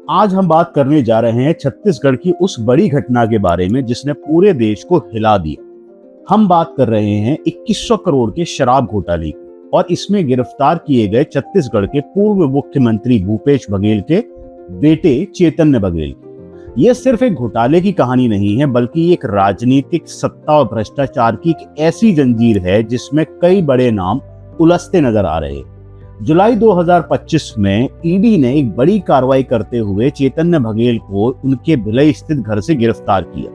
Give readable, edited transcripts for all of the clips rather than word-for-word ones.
आज हम बात करने जा रहे हैं छत्तीसगढ़ की उस बड़ी घटना के बारे में जिसने पूरे देश को हिला दिया। हम बात कर रहे हैं 2100 करोड़ के शराब घोटाले की और इसमें गिरफ्तार किए गए छत्तीसगढ़ के पूर्व मुख्यमंत्री भूपेश बघेल के बेटे चैतन्य बघेल की। यह सिर्फ एक घोटाले की कहानी नहीं है, बल्कि एक राजनीतिक सत्ता और भ्रष्टाचार की एक ऐसी जंजीर है जिसमें कई बड़े नाम उलझते नजर आ रहे हैं। जुलाई 2025 में ईडी ने एक बड़ी कार्रवाई करते हुए चैतन्य बघेल को उनके भिलाई स्थित घर से गिरफ्तार किया।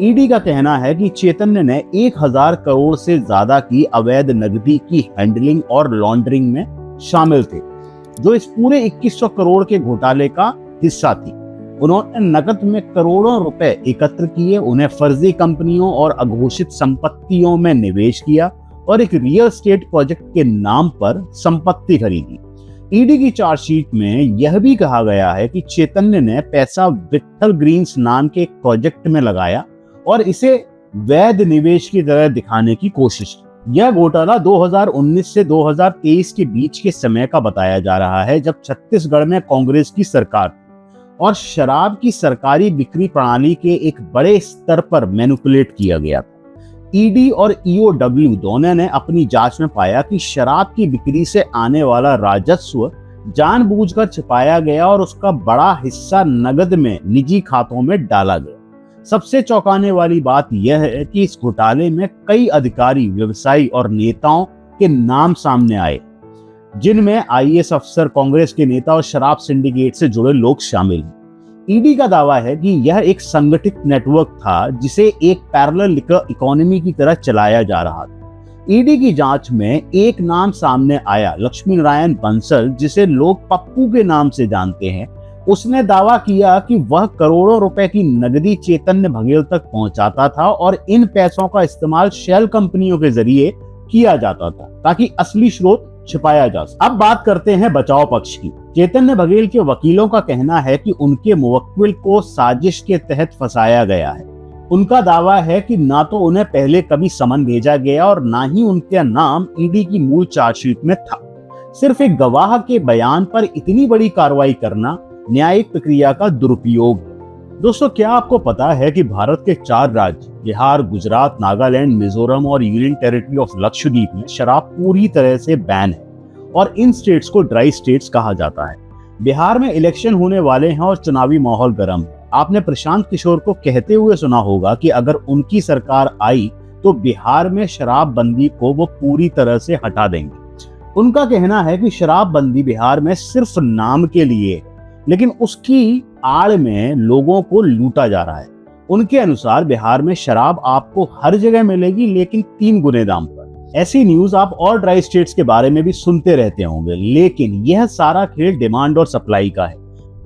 ईडी का कहना है कि चैतन्य ने 1000 करोड़ से ज्यादा की अवैध नकदी की हैंडलिंग और लॉन्ड्रिंग में शामिल थे, जो इस पूरे 2100 करोड़ के घोटाले का हिस्सा थी। उन्होंने नकद में करोड़ों रुपए एकत्र किए, उन्हें फर्जी कंपनियों और अघोषित संपत्तियों में निवेश किया और एक रियल एस्टेट प्रोजेक्ट के नाम पर संपत्ति खरीदी। ईडी की चार्जशीट में यह भी कहा गया है कि चैतन्य ने पैसा विट्ठल ग्रीन्स नाम के एक प्रोजेक्ट में लगाया और इसे वैध निवेश की तरह दिखाने की कोशिश की। यह घोटाला 2019 से 2023 के बीच के समय का बताया जा रहा है, जब छत्तीसगढ़ में कांग्रेस की सरकार थी और शराब की सरकारी बिक्री प्रणाली के एक बड़े स्तर पर मैनिपुलेट किया गया था। ईडी और ईओडब्ल्यू दोनों ने अपनी जांच में पाया कि शराब की बिक्री से आने वाला राजस्व जानबूझकर छिपाया गया और उसका बड़ा हिस्सा नगद में निजी खातों में डाला गया। सबसे चौंकाने वाली बात यह है कि इस घोटाले में कई अधिकारी, व्यवसायी और नेताओं के नाम सामने आए, जिनमें आईएएस अफसर, कांग्रेस के नेता और शराब सिंडिकेट से जुड़े लोग शामिल हैं। ईडी का दावा है कि यह एक संगठित नेटवर्क था जिसे एक पैरेलल लिकर इकोनॉमी की तरह चलाया जा रहा था। ईडी की जांच में एक नाम सामने आया, लक्ष्मी नारायण बंसल, जिसे लोग पप्पू के नाम से जानते हैं। उसने दावा किया कि वह करोड़ों रुपए की नकदी चैतन्य बघेल तक पहुंचाता था और इन पैसों का इस्तेमाल शेल कंपनियों के जरिए किया जाता था ताकि असली स्रोत छिपाया जा सके। अब बात करते हैं बचाव पक्ष की। चैतन्य बघेल के वकीलों का कहना है कि उनके मुवक्किल को साजिश के तहत फंसाया गया है। उनका दावा है कि ना तो उन्हें पहले कभी समन भेजा गया और ना ही उनका नाम ईडी की मूल चार्जशीट में था। सिर्फ एक गवाह के बयान पर इतनी बड़ी कार्रवाई करना न्यायिक प्रक्रिया का दुरुपयोग है। दोस्तों, क्या आपको पता है कि भारत के 4 राज्य बिहार, गुजरात, नागालैंड, मिजोरम और यूनियन टेरिटरी ऑफ लक्षद्वीप में शराब पूरी तरह से बैन है और इन स्टेट्स को ड्राई स्टेट्स कहा जाता है। बिहार में इलेक्शन होने वाले हैं और चुनावी माहौल गर्म है। आपने प्रशांत किशोर को कहते हुए सुना होगा कि अगर उनकी सरकार आई तो बिहार में शराब बंदी को वो पूरी तरह से हटा देंगे। उनका कहना है कि शराब बंदी बिहार में सिर्फ नाम के लिए, लेकिन उसकी आड़ में लोगों को लूटा जा रहा है। उनके अनुसार बिहार में शराब आपको हर जगह मिलेगी, लेकिन 3 गुने दाम पर। ऐसी न्यूज आप और ड्राई स्टेट्स के बारे में भी सुनते रहते होंगे, लेकिन यह सारा खेल डिमांड और सप्लाई का है।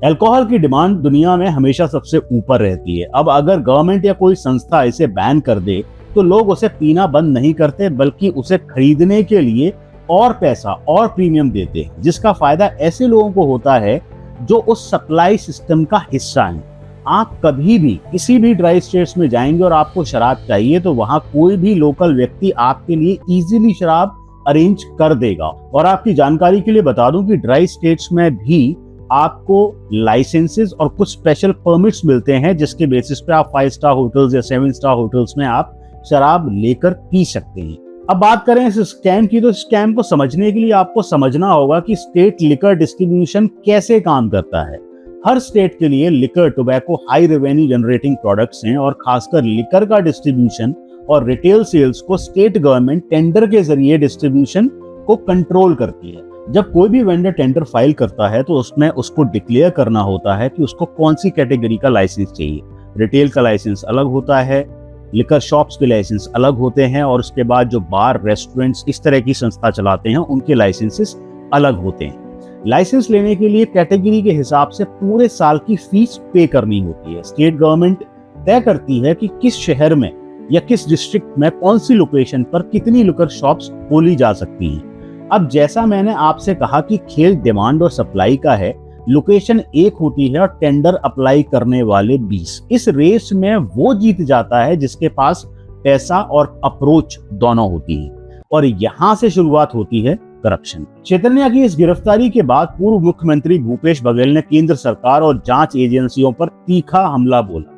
अल्कोहल की डिमांड दुनिया में हमेशा सबसे ऊपर रहती है। अब अगर गवर्नमेंट या कोई संस्था इसे बैन कर दे तो लोग उसे पीना बंद नहीं करते, बल्कि उसे खरीदने के लिए और पैसा और प्रीमियम देते हैं, जिसका फायदा ऐसे लोगों को होता है जो उस सप्लाई सिस्टम का हिस्सा है। आप कभी भी किसी भी ड्राई स्टेट्स में जाएंगे और आपको शराब चाहिए तो वहां कोई भी लोकल व्यक्ति आपके लिए इजीली शराब अरेंज कर देगा। और आपकी जानकारी के लिए बता दूं कि ड्राई स्टेट्स में भी आपको लाइसेंसेस और कुछ स्पेशल परमिट्स मिलते हैं, जिसके बेसिस पे आप 5 स्टार होटल्स या 7 स्टार होटल्स में आप शराब लेकर पी सकते हैं। अब बात करें इस स्कैम की, तो स्कैम को समझने के लिए आपको समझना होगा कि स्टेट लिकर डिस्ट्रीब्यूशन कैसे काम करता है। हर स्टेट के लिए liquor, tobacco high revenue generating products हैं और खासकर लिकर का डिस्ट्रीब्यूशन और रिटेल सेल्स को स्टेट गवर्नमेंट टेंडर के जरिए डिस्ट्रीब्यूशन को कंट्रोल करती है। जब कोई भी वेंडर टेंडर फाइल करता है तो उसमें उसको डिक्लेयर करना होता है कि उसको कौन सी कैटेगरी का लाइसेंस चाहिए। रिटेल का लाइसेंस अलग होता है, लिकर शॉप्स के लाइसेंस अलग होते हैं और उसके बाद जो बार, रेस्टोरेंट्स इस तरह की संस्था चलाते हैं उनके लाइसेंसेस अलग होते हैं। लाइसेंस लेने के लिए कैटेगरी के हिसाब से पूरे साल की फीस पे करनी होती है। स्टेट गवर्नमेंट तय करती है कि किस शहर में या किस डिस्ट्रिक्ट में कौन सी लोकेशन पर कितनी लिकर शॉप्स खोली जा सकती हैं। अब जैसा मैंने आपसे कहा कि खेल डिमांड और सप्लाई का है, लोकेशन एक होती है और टेंडर अप्लाई करने वाले 20। इस रेस में वो जीत जाता है जिसके पास पैसा और अप्रोच दोनों होती है। और यहां से शुरुआत होती है करप्शन। चैतन्य की इस गिरफ्तारी के बाद पूर्व मुख्यमंत्री भूपेश बघेल ने केंद्र सरकार और जांच एजेंसियों पर तीखा हमला बोला।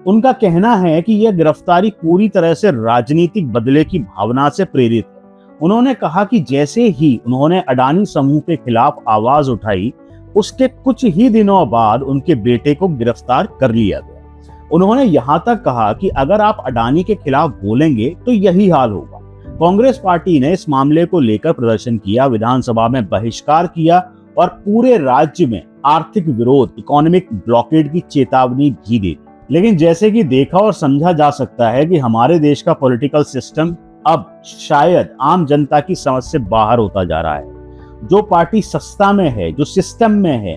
उनका कहना है कि यह गिरफ्तारी पूरी तरह से राजनीतिक बदले की भावना से प्रेरित है। उन्होंने कहा कि जैसे ही उन्होंने अडानी समूह के खिलाफ आवाज उठाई, उसके कुछ ही दिनों बाद उनके बेटे को गिरफ्तार कर लिया गया। उन्होंने यहां तक कहा कि अगर आप अडानी के खिलाफ बोलेंगे तो यही हाल होगा। कांग्रेस पार्टी ने इस मामले को लेकर प्रदर्शन किया, विधानसभा में बहिष्कार किया और पूरे राज्य में आर्थिक विरोध, इकोनॉमिक ब्लॉकेड की चेतावनी भी दी। लेकिन जैसे कि देखा और समझा जा सकता है कि हमारे देश का पॉलिटिकल सिस्टम अब शायद आम जनता की समझ से बाहर होता जा रहा है। जो पार्टी सत्ता में है, जो सिस्टम में है,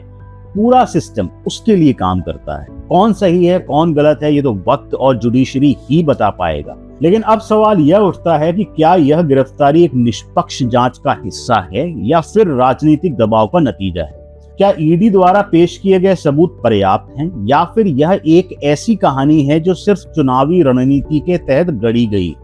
पूरा सिस्टम उसके लिए काम करता है। कौन सही है, कौन गलत है, ये तो वक्त और जुडिशरी ही बता पाएगा। लेकिन अब सवाल यह उठता है कि क्या यह गिरफ्तारी एक निष्पक्ष जांच का हिस्सा है या फिर राजनीतिक दबाव का नतीजा है? क्या ईडी द्वारा पेश किए गए सबूत पर्याप्त हैं या फिर यह एक ऐसी कहानी है जो सिर्फ चुनावी रणनीति के तहत गढ़ी गई?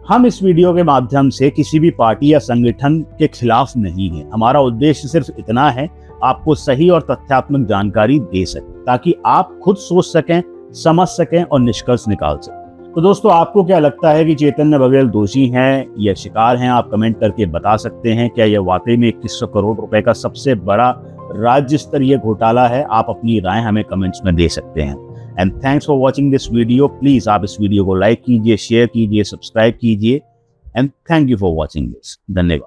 हम इस वीडियो के माध्यम से किसी भी पार्टी या संगठन के खिलाफ नहीं है। हमारा उद्देश्य सिर्फ इतना है, आपको सही और तथ्यात्मक जानकारी दे सके ताकि आप खुद सोच सकें, समझ सकें और निष्कर्ष निकाल सकें। तो दोस्तों, आपको क्या लगता है कि चैतन्य बघेल दोषी हैं या शिकार हैं? आप कमेंट करके बता सकते हैं। क्या यह वाकई में 2100 करोड़ रुपए का सबसे बड़ा राज्य स्तरीय घोटाला है? आप अपनी राय हमें कमेंट्स में दे सकते हैं। And thanks for watching this video. Please आप इस वीडियो को लाइक कीजिए, शेयर कीजिए, सब्सक्राइब कीजिए। And thank you for watching this. धन्यवाद।